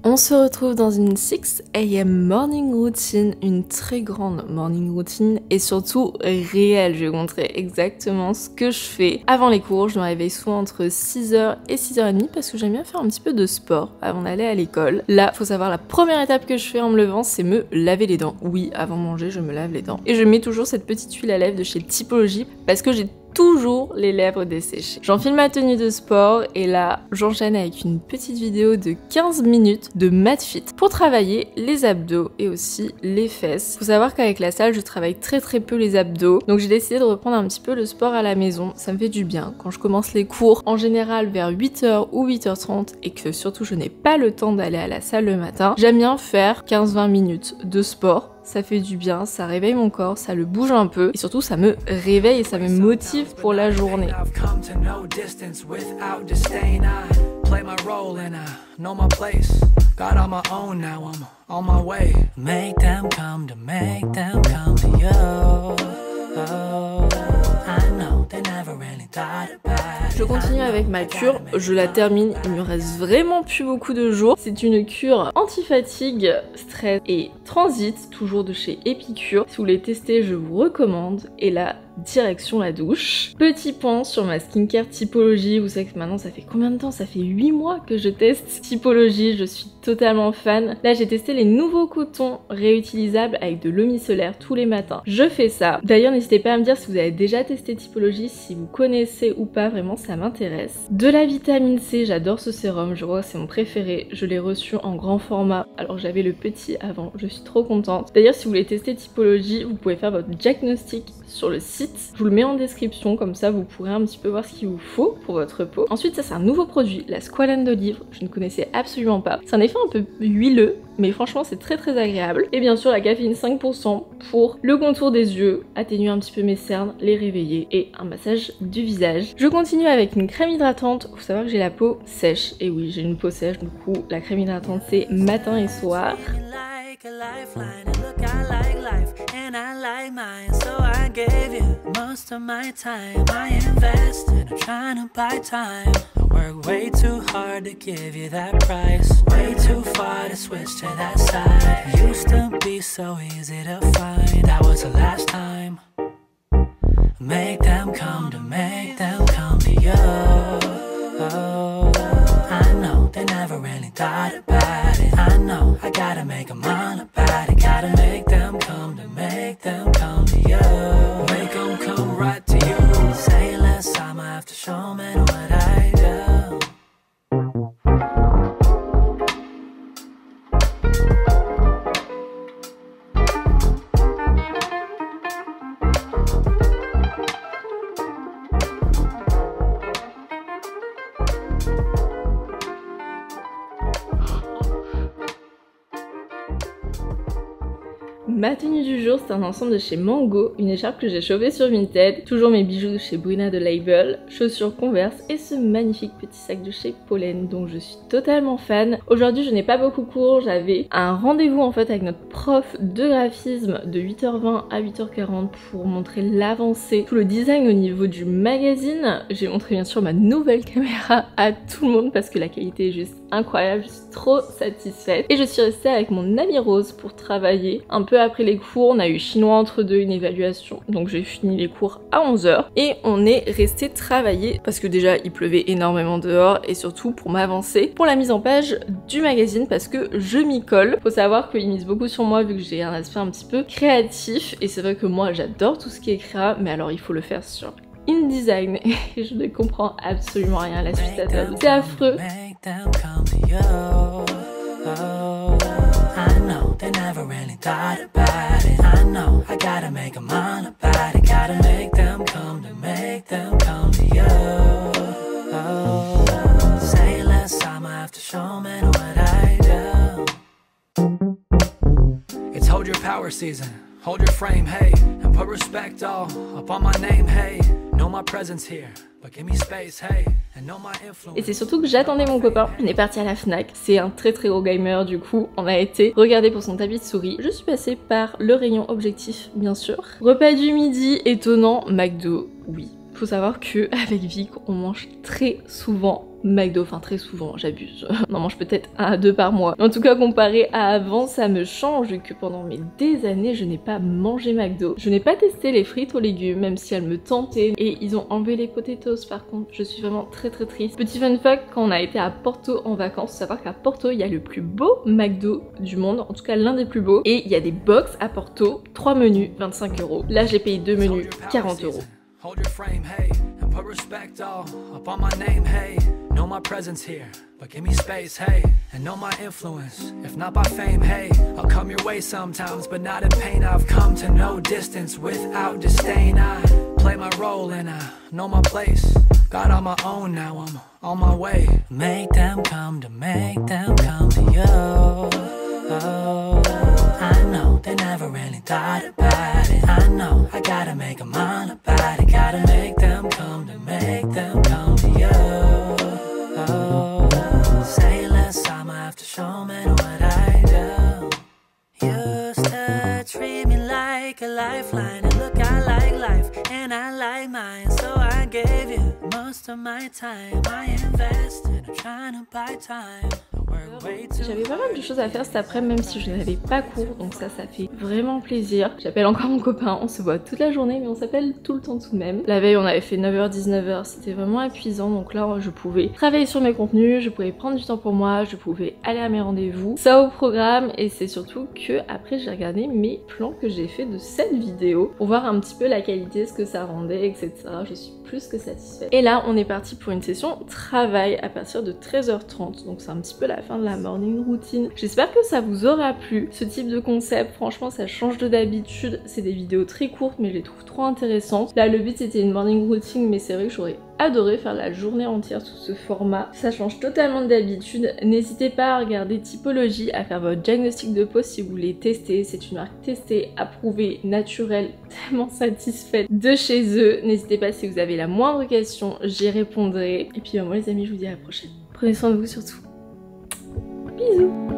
On se retrouve dans une 6 AM morning routine, une très grande morning routine et surtout réelle. Je vais vous montrer exactement ce que je fais avant les cours. Je me réveille souvent entre 6h et 6h30 parce que j'aime bien faire un petit peu de sport avant d'aller à l'école. Là, faut savoir, la première étape que je fais en me levant, c'est me laver les dents. Oui, avant de manger, je me lave les dents. Et je mets toujours cette petite huile à lèvres de chez Typologie parce que j'ai toujours les lèvres desséchées. J'enfile ma tenue de sport et là, j'enchaîne avec une petite vidéo de 15 minutes de mat fit pour travailler les abdos et aussi les fesses. Faut savoir qu'avec la salle, je travaille très peu les abdos, donc j'ai décidé de reprendre un petit peu le sport à la maison. Ça me fait du bien. Quand je commence les cours, en général vers 8h ou 8h30 et que surtout je n'ai pas le temps d'aller à la salle le matin, j'aime bien faire 15-20 minutes de sport. Ça fait du bien, ça réveille mon corps, ça le bouge un peu et surtout ça me réveille et ça me motive pour la journée. Je continue avec ma cure, je la termine, il me reste vraiment plus beaucoup de jours. C'est une cure anti-fatigue, stress et transit, toujours de chez Epicure. Si vous voulez tester, je vous recommande. Et là, direction la douche. Petit point sur ma skincare Typologie. Vous savez que maintenant, ça fait combien de temps? Ça fait 8 mois que je teste Typologie, je suis totalement fan. Là, j'ai testé les nouveaux cotons réutilisables avec de l'eau micellaire tous les matins. Je fais ça. D'ailleurs, n'hésitez pas à me dire si vous avez déjà testé Typologie, si vous connaissez ou pas, vraiment ça m'intéresse. De la vitamine C, j'adore ce sérum, je crois que c'est mon préféré. Je l'ai reçu en grand format, alors j'avais le petit avant, je suis trop contente. D'ailleurs, si vous voulez tester Typologie, vous pouvez faire votre diagnostic sur le site. Je vous le mets en description, comme ça vous pourrez un petit peu voir ce qu'il vous faut pour votre peau. Ensuite, ça c'est un nouveau produit, la squalane d'olive, je ne connaissais absolument pas. C'est un effet un peu huileux, mais franchement c'est très agréable. Et bien sûr la caféine 5% pour le contour des yeux, atténuer un petit peu mes cernes, les réveiller et un massage du visage. Je continue avec une crème hydratante. Faut savoir que j'ai la peau sèche, et oui j'ai une peau sèche, du coup la crème hydratante c'est matin et soir. Work way too hard to give you that price. Way too far to switch to that side. Used to be so easy to find. That was the last time. Make them come to you. I know they never really thought about it. I know I gotta make them all about it. Gotta make them come to you. Make them come right to you. Say less, I'ma have to show me what I do. Ma tenue du jour, c'est un ensemble de chez Mango, une écharpe que j'ai chopée sur Vinted, toujours mes bijoux de chez Bruna de Label, chaussures Converse et ce magnifique petit sac de chez Pollen dont je suis totalement fan. Aujourd'hui, je n'ai pas beaucoup cours, j'avais un rendez-vous en fait avec notre prof de graphisme de 8h20 à 8h40 pour montrer l'avancée, tout le design au niveau du magazine. J'ai montré bien sûr ma nouvelle caméra à tout le monde parce que la qualité est juste incroyable, je suis trop satisfaite. Et je suis restée avec mon amie Rose pour travailler un peu après les cours. On a eu chinois entre deux, une évaluation, donc j'ai fini les cours à 11h et on est resté travailler parce que déjà il pleuvait énormément dehors et surtout pour m'avancer pour la mise en page du magazine parce que je m'y colle. Faut savoir qu'il mise beaucoup sur moi vu que j'ai un aspect un petit peu créatif et c'est vrai que moi j'adore tout ce qui est créa, mais alors il faut le faire sur InDesign et je ne comprends absolument rien à la suite Adobe. C'est affreux. I know they never really thought about it. I know I gotta make them all about it. Gotta make them come to you. Say less, I'ma have to show me what I do. It's hold your power season. Hold your frame, hey, and put respect all up on my name, hey. Know my presence here. Et c'est surtout que j'attendais mon copain, on est parti à la Fnac, c'est un très gros gamer du coup, on a été regarder pour son tapis de souris. Je suis passée par le rayon objectif bien sûr. Repas du midi, étonnant, McDo, oui. Faut savoir que avec Vic, on mange très souvent McDo, enfin très souvent, j'abuse. On en mange peut-être 1 à 2 par mois. En tout cas, comparé à avant, ça me change vu que pendant des années, je n'ai pas mangé McDo. Je n'ai pas testé les frites aux légumes, même si elles me tentaient. Et ils ont enlevé les potatoes par contre. Je suis vraiment très triste. Petit fun fact, quand on a été à Porto en vacances, faut savoir qu'à Porto, il y a le plus beau McDo du monde. En tout cas, l'un des plus beaux. Et il y a des box à Porto, 3 menus, 25 €. Là, j'ai payé 2 menus, 40 €. Hold your frame, hey, and put respect all up on my name, hey. Know my presence here, but give me space, hey, and know my influence. If not by fame, hey, I'll come your way sometimes, but not in pain. I've come to know distance without disdain. I play my role and I know my place. Got on my own now, I'm on my way. Make them come to you. Oh, I know they never really thought about it. I know I gotta make them all about it. Gotta make them come to you. Oh, say less, I'ma have to show me what I do. Used to treat me like a lifeline, and look, I like life and I like mine, so I gave you most of my time. I invested, I'm trying to buy time. J'avais pas mal de choses à faire cet après-midi, même si je n'avais pas cours, donc ça fait vraiment plaisir. J'appelle encore mon copain, on se voit toute la journée, mais on s'appelle tout le temps tout de même. La veille on avait fait 9h-19h, c'était vraiment épuisant, donc là je pouvais travailler sur mes contenus, je pouvais prendre du temps pour moi, je pouvais aller à mes rendez-vous. Ça au programme, et c'est surtout que après j'ai regardé mes plans que j'ai fait de cette vidéo pour voir un petit peu la qualité, ce que ça rendait, etc. Je suis plus que satisfaite. Et là on est parti pour une session travail à partir de 13h30, donc c'est un petit peu la fin de la morning routine. J'espère que ça vous aura plu, ce type de concept. Franchement ça change de d'habitude, c'est des vidéos très courtes mais je les trouve trop intéressantes. Là le but c'était une morning routine, mais c'est vrai que j'aurais adoré faire la journée entière sous ce format. Ça change totalement d'habitude. N'hésitez pas à regarder Typologie, à faire votre diagnostic de peau si vous voulez tester. C'est une marque testée, approuvée, naturelle, tellement satisfaite de chez eux. N'hésitez pas si vous avez la moindre question, j'y répondrai. Et puis moi les amis, je vous dis à la prochaine. Prenez soin de vous surtout. Bisous.